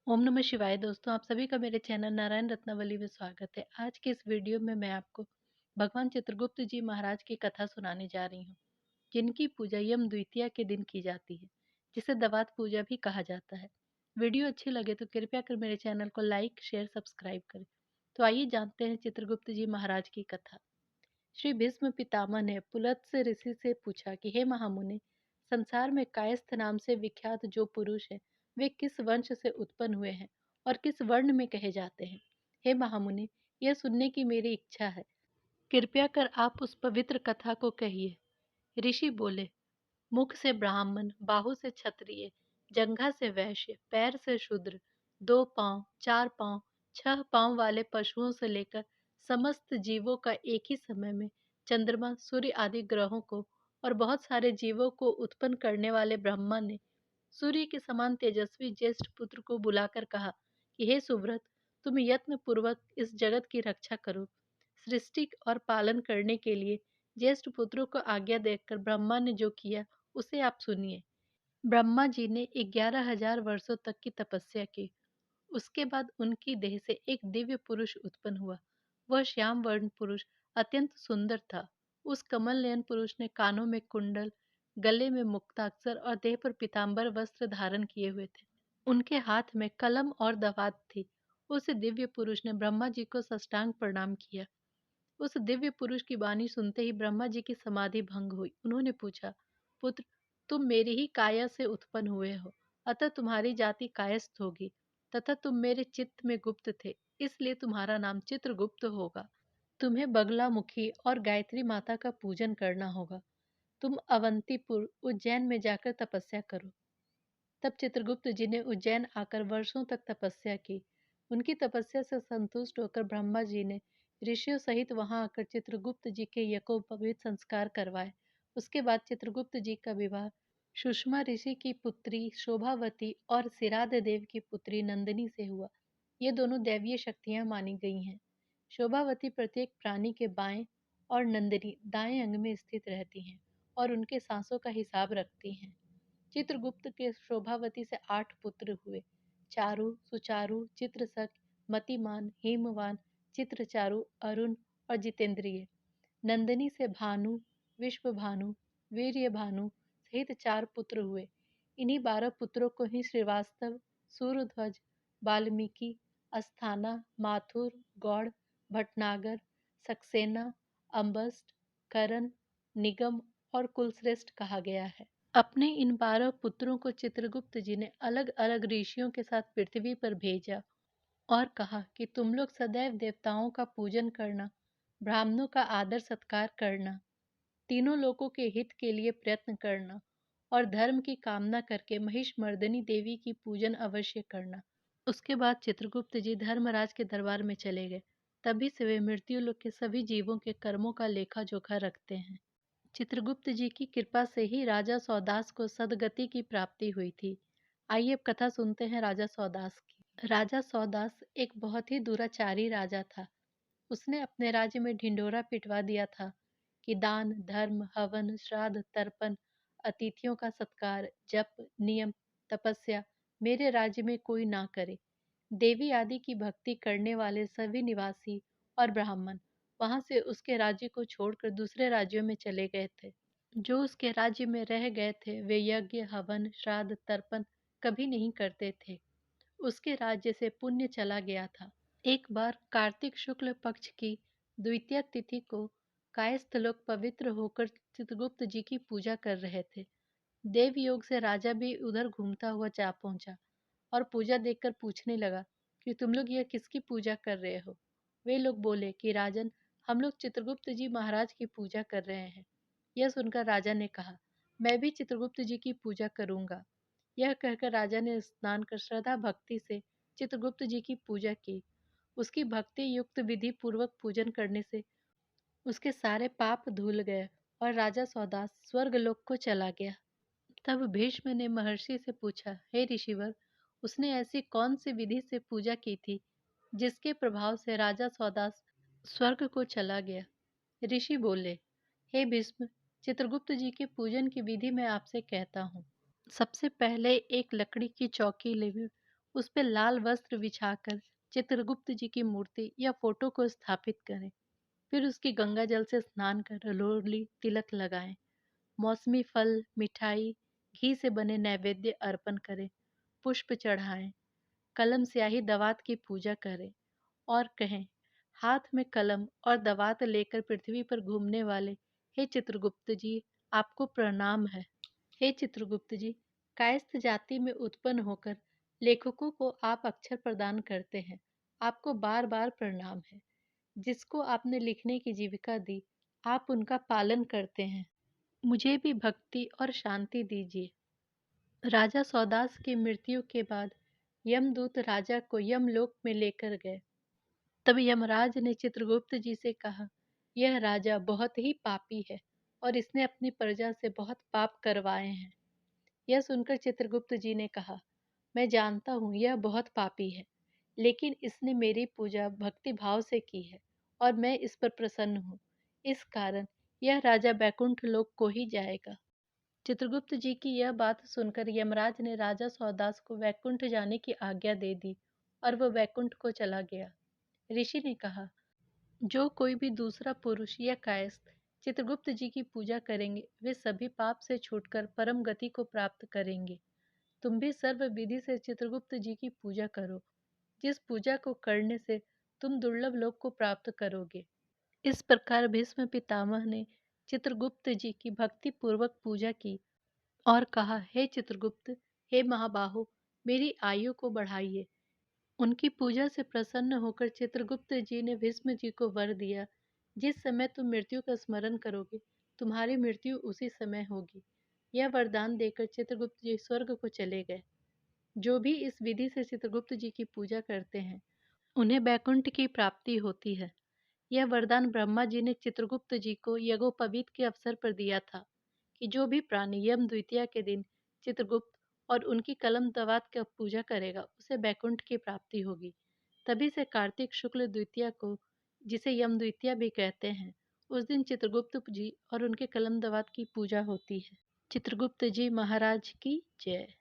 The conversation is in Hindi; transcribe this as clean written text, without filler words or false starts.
ओम नमः शिवाय दोस्तों, आप सभी का मेरे चैनल नारायण रत्नावली में स्वागत है। आज के इस वीडियो में मैं आपको भगवान चित्रगुप्त जी महाराज की कथा सुनाने जा रही हूँ, जिनकी पूजा यम द्वितीया के दिन की जाती है, जिसे दवात पूजा भी कहा जाता है। वीडियो अच्छी लगे तो कृपया कर मेरे चैनल को लाइक, शेयर, सब्सक्राइब करें। तो आइए जानते हैं चित्रगुप्त जी महाराज की कथा। श्री भीष्म पितामह ने पुलत्स्य ऋषि से पूछा कि हे महामुनि, संसार में कायस्थ नाम से विख्यात जो पुरुष है, वे किस वंश से उत्पन्न हुए हैं और किस वर्ण में कहे जाते हैं? हे महामुनि, यह सुनने की मेरी इच्छा है। कृपया कर आप उस पवित्र कथा को कहिए। ऋषि बोले, मुख से ब्राह्मण, बाहु से क्षत्रिय, जंघा से वैश्य, पैर से शूद्र, 2 पांव, 4 पांव, 6 पांव वाले पशुओं से लेकर समस्त जीवों का एक ही समय में चंद्रमा, सूर्य आदि ग्रहों को और बहुत सारे जीवों को उत्पन्न करने वाले ब्रह्मा ने सूर्य के समान तेजस्वी ज्येष्ठ पुत्र को बुलाकर कहा कि हे सुव्रत, तुम यत्न पूर्वक इस जगत की रक्षा करो। सृष्टि और पालन करने के लिए ज्येष्ठ पुत्रों को आज्ञा देकर ब्रह्मा ने जो किया उसे आप सुनिए। ब्रह्मा जी ने 11,000 वर्षों तक की तपस्या की। उसके बाद उनकी देह से एक दिव्य पुरुष उत्पन्न हुआ। वह श्याम वर्ण पुरुष अत्यंत सुंदर था। उस कमल नयन पुरुष ने कानों में कुंडल, गले में मुक्ताक्षर और देह पर पीतांबर वस्त्र धारण किए हुए थे। उनके हाथ में कलम और दवात थी। उस दिव्य पुरुष ने ब्रह्मा जी को साष्टांग प्रणाम किया। उस दिव्य पुरुष की वाणी सुनते ही ब्रह्मा जी की समाधि भंग हुई। उन्होंने पूछा, पुत्र, तुम मेरी ही काया से उत्पन्न हुए हो, अतः तुम्हारी जाति कायस्थ होगी, तथा तुम मेरे चित्त में गुप्त थे, इसलिए तुम्हारा नाम चित्रगुप्त होगा। तुम्हें बगलामुखी और गायत्री माता का पूजन करना होगा। तुम अवंतीपुर उज्जैन में जाकर तपस्या करो। तब चित्रगुप्त जी ने उज्जैन आकर वर्षों तक तपस्या की। उनकी तपस्या से संतुष्ट होकर ब्रह्मा जी ने ऋषियों सहित वहां आकर चित्रगुप्त जी के यज्ञोपवीत संस्कार करवाए। उसके बाद चित्रगुप्त जी का विवाह सुषमा ऋषि की पुत्री शोभावती और सिराध देव की पुत्री नंदिनी से हुआ। ये दोनों दैवीय शक्तियां मानी गई हैं। शोभावती प्रत्येक प्राणी के बाएं और नंदिनी दाएं अंग में स्थित रहती हैं और उनके सांसों का हिसाब रखती हैं। चित्रगुप्त के शोभावती से 8 पुत्र हुए। चारु, सुचारु, चित्रशक, मतिमान, हेमवान, चित्रचारु, अरुण और जितेंद्रिय। नंदिनी से भानु, विश्वभानु, वीर्यभानु सहित 4 पुत्र हुए। इन्हीं 12 पुत्रों को ही श्रीवास्तव, सूर्यध्वज, वाल्मीकि, अस्थाना, माथुर, गौड़, भटनागर, सक्सेना, अम्बस्ट, करण, निगम और कुलश्रेष्ठ कहा गया है। अपने इन 12 पुत्रों को चित्रगुप्त जी ने अलग अलग ऋषियों के साथ पृथ्वी पर भेजा और कहा कि तुम लोग सदैव देवताओं का पूजन करना, ब्राह्मणों का आदर सत्कार करना, तीनों लोगों के हित के लिए प्रयत्न करना और धर्म की कामना करके महिषमर्दिनी देवी की पूजन अवश्य करना। उसके बाद चित्रगुप्त जी धर्मराज के दरबार में चले गए। तभी से वे मृत्यु लोक के सभी जीवों के कर्मों का लेखा जोखा रखते हैं। चित्रगुप्त जी की कृपा से ही राजा सौदास को सदगति की प्राप्ति हुई थी। आइए अब कथा सुनते हैं राजा सौदास की। राजा सौदास एक बहुत ही दुराचारी राजा था। उसने अपने राज्य में ढिंढोरा पिटवा दिया था कि दान, धर्म, हवन, श्राद्ध, तर्पण, अतिथियों का सत्कार, जप, नियम, तपस्या मेरे राज्य में कोई ना करे। देवी आदि की भक्ति करने वाले सभी निवासी और ब्राह्मण वहां से उसके राज्य को छोड़कर दूसरे राज्यों में चले गए थे। जो उसके राज्य में रह गए थे वे यज्ञ, हवन, श्राद्ध, तर्पण कभी नहीं करते थे। उसके राज्य से पुण्य चला गया था। एक बार कार्तिक शुक्ल पक्ष की द्वितीय तिथि को कायस्थ लोग पवित्र होकर चित्रगुप्त जी की पूजा कर रहे थे। देव योग से राजा भी उधर घूमता हुआ जा पहुंचा और पूजा देखकर पूछने लगा कि तुम लोग यह किसकी पूजा कर रहे हो? वे लोग बोले कि राजन, हम लोग चित्रगुप्त जी महाराज की पूजा कर रहे हैं। यह सुनकर राजा ने कहा, मैं भी चित्रगुप्त जी की पूजा करूंगा। यह कहकर राजा ने स्नान कर श्रद्धा भक्ति से चित्रगुप्त जी की पूजा की। उसकी भक्ति युक्त विधि पूर्वक पूजन करने से उसके सारे पाप धुल गए और राजा सौदास स्वर्गलोक को चला गया। तब भीष्म ने महर्षि से पूछा, हे ऋषिवर, उसने ऐसी कौन सी विधि से पूजा की थी जिसके प्रभाव से राजा सौदास स्वर्ग को चला गया? ऋषि बोले, हे भीष्म, चित्रगुप्त जी के पूजन की विधि मैं आपसे कहता हूँ। सबसे पहले एक लकड़ी की चौकी लेवी, उस पे लाल वस्त्र बिछाकर चित्रगुप्त जी की मूर्ति या फोटो को स्थापित करें। फिर उसकी गंगा जल से स्नान कर लोरली तिलक लगाएं। मौसमी फल, मिठाई, घी से बने नैवेद्य अर्पण करें। पुष्प चढ़ाएं। कलम स्याही दवात की पूजा करें और कहें, हाथ में कलम और दवात लेकर पृथ्वी पर घूमने वाले हे चित्रगुप्त जी, आपको प्रणाम है। हे चित्रगुप्त जी, कायस्थ जाति में उत्पन्न होकर लेखकों को आप अक्षर प्रदान करते हैं। आपको बार बार प्रणाम है। जिसको आपने लिखने की जीविका दी, आप उनका पालन करते हैं। मुझे भी भक्ति और शांति दीजिए। राजा सौदास की मृत्यु के बाद यमदूत राजा को यमलोक में लेकर गए। तब यमराज ने चित्रगुप्त जी से कहा, यह राजा बहुत ही पापी है और इसने अपनी प्रजा से बहुत पाप करवाए हैं। यह सुनकर चित्रगुप्त जी ने कहा, मैं जानता हूँ यह बहुत पापी है, लेकिन इसने मेरी पूजा भक्ति भाव से की है और मैं इस पर प्रसन्न हूँ। इस कारण यह राजा बैकुंठ लोक को ही जाएगा। चित्रगुप्त जी की यह बात सुनकर यमराज ने राजा सौदास को वैकुंठ जाने की आज्ञा दे दी और वह वैकुंठ को चला गया। ऋषि ने कहा, जो कोई भी दूसरा पुरुष या कायस्थ चित्रगुप्त जी की पूजा करेंगे, वे सभी पाप से छूटकर परम गति को प्राप्त करेंगे। तुम भी सर्व विधि से चित्रगुप्त जी की पूजा करो, जिस पूजा को करने से तुम दुर्लभ लोक को प्राप्त करोगे। इस प्रकार भीष्म पितामह ने चित्रगुप्त जी की भक्ति पूर्वक पूजा की और कहा, हे चित्रगुप्त, हे महाबाहो, मेरी आयु को बढ़ाइए। उनकी पूजा से प्रसन्न होकर चित्रगुप्त जी ने भीष्म जी को वर दिया, जिस समय तुम मृत्यु का स्मरण करोगे, तुम्हारी मृत्यु उसी समय होगी। यह वरदान देकर चित्रगुप्त जी स्वर्ग को चले गए। जो भी इस विधि से चित्रगुप्त जी की पूजा करते हैं, उन्हें बैकुंठ की प्राप्ति होती है। यह वरदान ब्रह्मा जी ने चित्रगुप्त जी को यज्ञोपवीत के अवसर पर दिया था कि जो भी प्राणी यम द्वितीया के दिन चित्रगुप्त और उनकी कलम दवात का पूजा करेगा, उसे बैकुंठ की प्राप्ति होगी। तभी से कार्तिक शुक्ल द्वितीया को, जिसे यम द्वितीया भी कहते हैं, उस दिन चित्रगुप्त जी और उनके कलम दवात की पूजा होती है। चित्रगुप्त जी महाराज की जय।